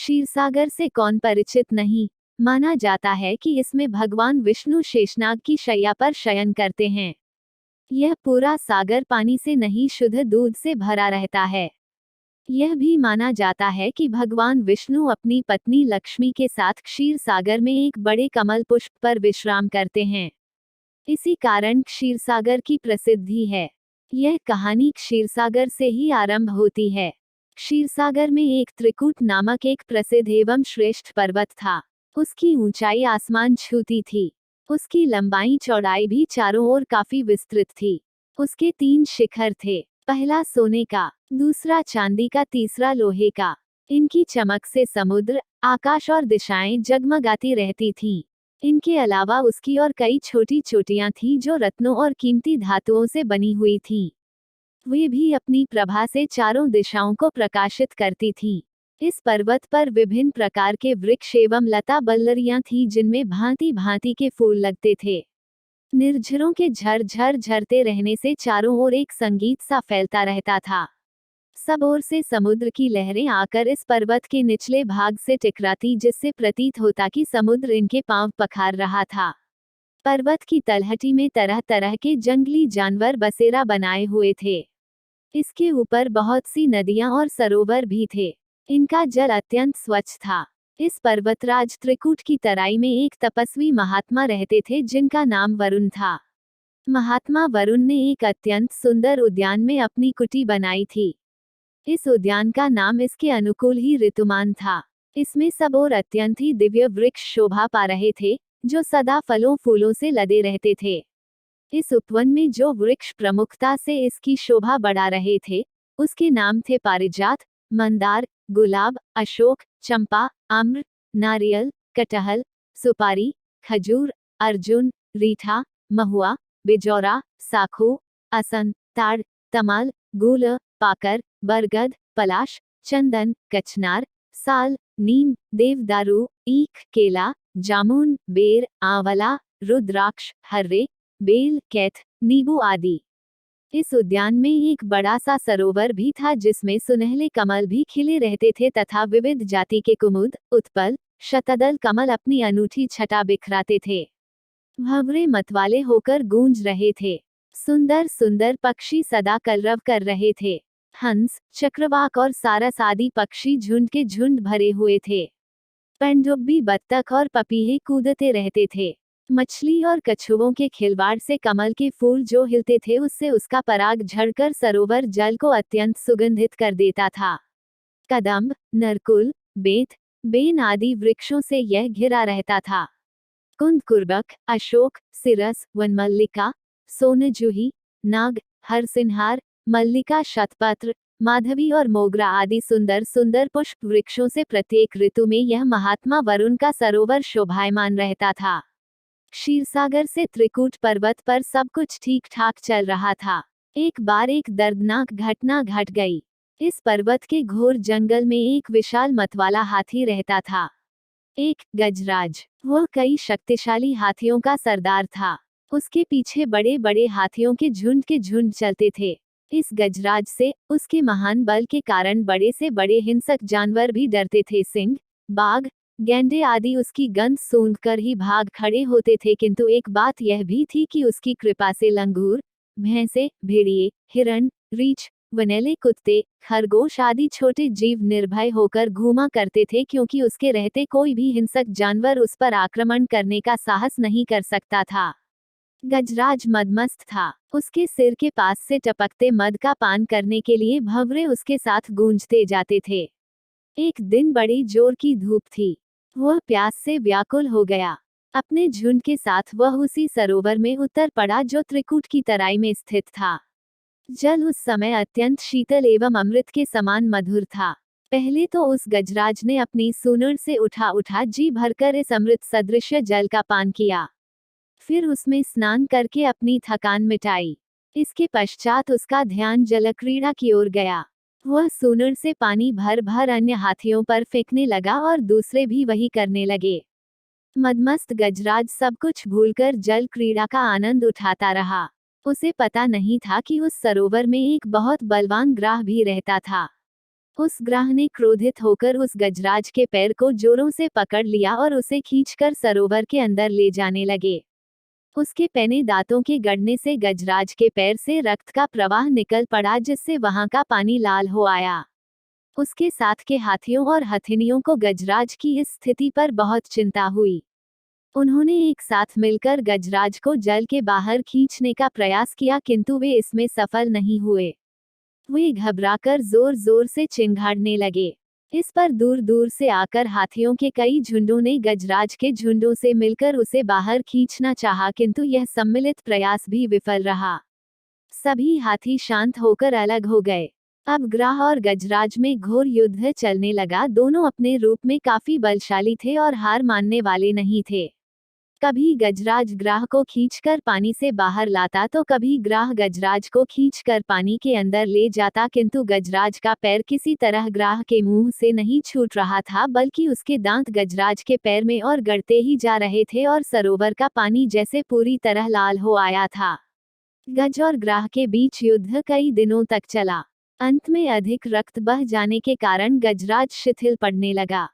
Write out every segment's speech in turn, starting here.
क्षीरसागर से कौन परिचित नहीं। माना जाता है कि इसमें भगवान विष्णु शेषनाग की शैया पर शयन करते हैं। यह पूरा सागर पानी से नहीं शुद्ध दूध से भरा रहता है। यह भी माना जाता है कि भगवान विष्णु अपनी पत्नी लक्ष्मी के साथ क्षीर सागर में एक बड़े कमल पुष्प पर विश्राम करते हैं। इसी कारण क्षीरसागर की प्रसिद्धि है। यह कहानी क्षीरसागर से ही आरंभ होती है। क्षीरसागर में एक त्रिकूट नामक एक प्रसिद्ध एवं श्रेष्ठ पर्वत था। उसकी ऊंचाई आसमान छूती थी। उसकी लंबाई चौड़ाई भी चारों ओर काफी विस्तृत थी। उसके 3 शिखर थे, पहला सोने का, दूसरा चांदी का, तीसरा लोहे का। इनकी चमक से समुद्र, आकाश और दिशाएं जगमगाती रहती थीं। इनके अलावा उसकी और कई छोटी चोटियां थीं जो रत्नों और कीमती धातुओं से बनी हुई थीं। वे भी अपनी प्रभा से चारों दिशाओं को प्रकाशित करती थीं। इस पर्वत पर विभिन्न प्रकार के वृक्ष एवं लता बल्लरियां थीं जिनमें भांति भांति के फूल लगते थे। निर्झरों के झरझर झरते रहने से चारों ओर एक संगीत सा फैलता रहता था। सब ओर से समुद्र की लहरें आकर इस पर्वत के निचले भाग से टकराती जिससे प्रतीत होता कि समुद्र इनके पांव पखार रहा था। पर्वत की तलहटी में तरह तरह के जंगली जानवर बसेरा बनाए हुए थे। इसके ऊपर बहुत सी नदियां और सरोवर भी थे। इनका जल अत्यंत स्वच्छ था। इस पर्वतराज त्रिकूट की तराई में एक तपस्वी महात्मा रहते थे जिनका नाम वरुण था। महात्मा वरुण ने एक अत्यंत सुंदर उद्यान में अपनी कुटी बनाई थी। इस उद्यान का नाम इसके अनुकूल ही ऋतुमान था। इसमें सब ओर अत्यंत ही दिव्य वृक्ष शोभा पा रहे थे जो सदा फलों फूलों से लदे रहते थे। इस उपवन में जो वृक्ष प्रमुखता से इसकी शोभा बढ़ा रहे थे उसके नाम थे पारिजात, मंदार, गुलाब, अशोक, चंपा, आम्र, नारियल, कटहल, सुपारी, खजूर, अर्जुन, रीठा, महुआ, बिजौरा, साखू, असन, ताड़, तमाल, गूल, पाकर, बरगद, पलाश, चंदन, कचनार, साल, नीम, देवदारू, ईख, केला, जामुन, बेर, आंवला, रुद्राक्ष, हर्रे, बेल, कैथ, नींबू आदि। इस उद्यान में एक बड़ा सा सरोवर भी था जिसमें सुनहले कमल भी खिले रहते थे तथा विविध जाति के कुमुद, उत्पल, शतदल कमल अपनी अनूठी छटा बिखराते थे। भंवरे मतवाले होकर गूंज रहे थे। सुंदर सुंदर पक्षी सदा कलरव कर रहे थे। हंस, चक्रवाक और सारस आदि पक्षी झुंड के झुंड भरे हुए थे। पनडुब्बी, बत्तख और पपीहे कूदते रहते थे। मछली और कछुओं के खिलवाड़ से कमल के फूल जो हिलते थे उससे उसका पराग झड़कर सरोवर जल को अत्यंत सुगंधित कर देता था। कदम्ब, नरकुल, बेत, बेन आदि वृक्षों से यह घिरा रहता था। कुंद कुर्बक, अशोक, सिरस, वनमल्लिका, सोनजूही, नाग, हरसिंहार, मल्लिका, शतपत्र, माधवी और मोगरा आदि सुंदर सुंदर पुष्प वृक्षों से प्रत्येक ऋतु में यह महात्मा वरुण का सरोवर शोभायमान रहता था। क्षीरसागर से त्रिकूट पर्वत पर सब कुछ ठीक ठाक चल रहा था। एक बार एक दर्दनाक घटना घट गई। इस पर्वत के घोर जंगल में एक विशाल मतवाला हाथी रहता था। एक गजराज, वह कई शक्तिशाली हाथियों का सरदार था। उसके पीछे बड़े बड़े हाथियों के झुंड चलते थे। इस गजराज से, उसके महान बल के कारण बड़े से बड़े हिंसक जानवर भी डरते थे। सिंह, बाघ, गैंडे आदि उसकी गंध सूंघकर ही भाग खड़े होते थे। किंतु एक बात यह भी थी कि उसकी कृपा से लंगूर, भैंसे, भेड़िए, हिरण, रीछ, वनैले कुत्ते, खरगोश आदि छोटे जीव निर्भय होकर घूमा करते थे क्योंकि उसके रहते कोई भी हिंसक जानवर उस पर आक्रमण करने का साहस नहीं कर सकता था। गजराज मदमस्त था। उसके सिर के पास से टपकते मद का पान करने के लिए भंवरे उसके साथ गूंजते जाते थे। एक दिन बड़ी जोर की धूप थी। वह प्यास से व्याकुल हो गया। अपने झुंड के साथ वह उसी सरोवर में उतर पड़ा जो त्रिकूट की तराई में स्थित था। जल उस समय अत्यंत शीतल एवं अमृत के समान मधुर था। पहले तो उस गजराज ने अपनी सूंड से उठा जी भरकर इस अमृत सदृश जल का पान किया। फिर उसमें स्नान करके अपनी थकान मिटाई। इसके पश्चात उसका ध्यान जलक्रीड़ा की ओर गया। वह सूंड से पानी भर भर अन्य हाथियों पर फेंकने लगा और दूसरे भी वही करने लगे। मदमस्त गजराज सब कुछ भूलकर जल क्रीड़ा का आनंद उठाता रहा। उसे पता नहीं था कि उस सरोवर में एक बहुत बलवान ग्राह भी रहता था। उस ग्राह ने क्रोधित होकर उस गजराज के पैर को जोरों से पकड़ लिया और उसे खींचकर सरोवर के अंदर ले जाने लगे। उसके पैने दांतों के गड़ने से गजराज के पैर से रक्त का प्रवाह निकल पड़ा, जिससे वहां का पानी लाल हो आया। उसके साथ के हाथियों और हथिनियों को गजराज की इस स्थिति पर बहुत चिंता हुई। उन्होंने एक साथ मिलकर गजराज को जल के बाहर खींचने का प्रयास किया, किंतु वे इसमें सफल नहीं हुए। वे घबराकर जोर जोर से चिंघाड़ने लगे। इस पर दूर दूर से आकर हाथियों के कई झुंडों ने गजराज के झुंडों से मिलकर उसे बाहर खींचना चाहा, किंतु यह सम्मिलित प्रयास भी विफल रहा। सभी हाथी शांत होकर अलग हो गए। अब ग्राह और गजराज में घोर युद्ध चलने लगा। दोनों अपने रूप में काफी बलशाली थे और हार मानने वाले नहीं थे। कभी गजराज ग्राह को खींचकर पानी से बाहर लाता तो कभी ग्राह गजराज को खींचकर पानी के अंदर ले जाता, किंतु गजराज का पैर किसी तरह ग्राह के मुंह से नहीं छूट रहा था, बल्कि उसके दांत गजराज के पैर में और गड़ते ही जा रहे थे और सरोवर का पानी जैसे पूरी तरह लाल हो आया था। गज और ग्राह के बीच युद्ध कई दिनों तक चला। अंत में अधिक रक्त बह जाने के कारण गजराज शिथिल पड़ने लगा।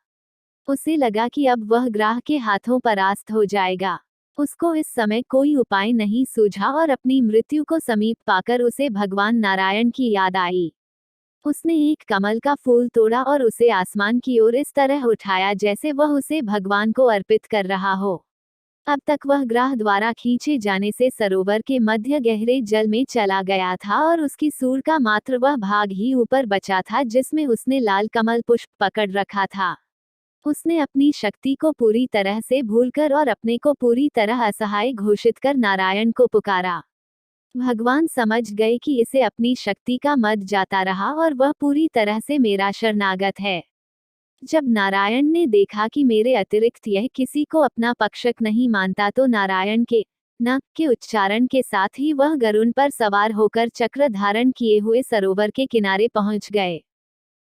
उसे लगा कि अब वह ग्राह के हाथों परास्त हो जाएगा। उसको इस समय कोई उपाय नहीं सूझा और अपनी मृत्यु को समीप पाकर उसे भगवान नारायण की याद आई। उसने एक कमल का फूल तोड़ा और उसे आसमान की ओर इस तरह उठाया जैसे वह उसे भगवान को अर्पित कर रहा हो। अब तक वह ग्राह द्वारा खींचे जाने से सरोवर के मध्य गहरे जल में चला गया था और उसकी सूंड का मात्र वह भाग ही ऊपर बचा था जिसमें उसने लाल कमल पुष्प पकड़ रखा था। उसने अपनी शक्ति को पूरी तरह से भूलकर और अपने को पूरी तरह असहाय घोषित कर नारायण को पुकारा। भगवान समझ गए कि इसे अपनी शक्ति का मद जाता रहा और वह पूरी तरह से मेरा शरणागत है। जब नारायण ने देखा कि मेरे अतिरिक्त यह किसी को अपना पक्षक नहीं मानता, तो नारायण के न के उच्चारण के साथ ही वह गरुड़ पर सवार होकर चक्र धारण किए हुए सरोवर के किनारे पहुंच गए।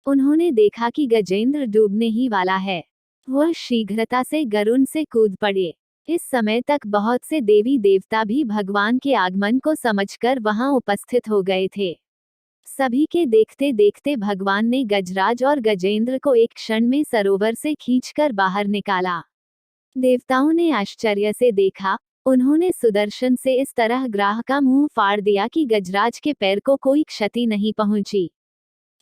उन्होंने देखा कि गजेंद्र डूबने ही वाला है। वह शीघ्रता से गरुड़ से कूद पड़े। इस समय तक बहुत से देवी देवता भी भगवान के आगमन को समझकर वहां उपस्थित हो गए थे। सभी के देखते देखते भगवान ने गजराज और गजेंद्र को एक क्षण में सरोवर से खींचकर बाहर निकाला। देवताओं ने आश्चर्य से देखा। उन्होंने सुदर्शन से इस तरह ग्राह का मुंह फाड़ दिया कि गजराज के पैर को कोई क्षति नहीं पहुंची।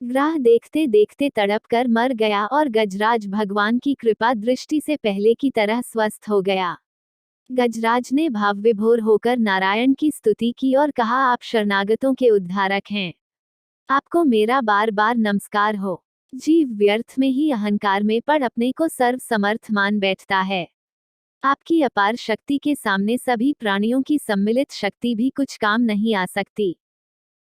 ग्राह देखते देखते तड़प कर मर गया और गजराज भगवान की कृपा दृष्टि से पहले की तरह स्वस्थ हो गया। गजराज ने भावविभोर होकर नारायण की स्तुति की और कहा, आप शरणागतों के उद्धारक हैं। आपको मेरा बार बार नमस्कार हो। जीव व्यर्थ में ही अहंकार में पड़ अपने को सर्व समर्थ मान बैठता है। आपकी अपार शक्ति के सामने सभी प्राणियों की सम्मिलित शक्ति भी कुछ काम नहीं आ सकती।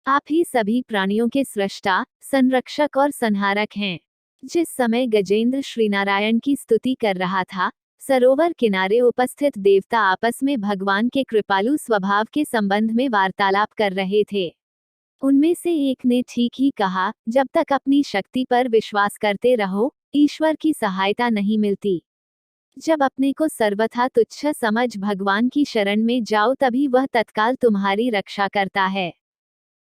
आप ही सभी प्राणियों के सृष्टा, संरक्षक और संहारक हैं। जिस समय गजेंद्र श्रीनारायण की स्तुति कर रहा था, सरोवर किनारे उपस्थित देवता आपस में भगवान के कृपालु स्वभाव के संबंध में वार्तालाप कर रहे थे। उनमें से एक ने ठीक ही कहा, जब तक अपनी शक्ति पर विश्वास करते रहो, ईश्वर की सहायता नहीं मिलती। जब अपने को सर्वथा तुच्छ समझ भगवान की शरण में जाओ, तभी वह तत्काल तुम्हारी रक्षा करता है।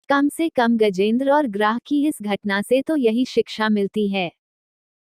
कम से कम गजेंद्र और ग्राह की इस घटना से तो यही शिक्षा मिलती है।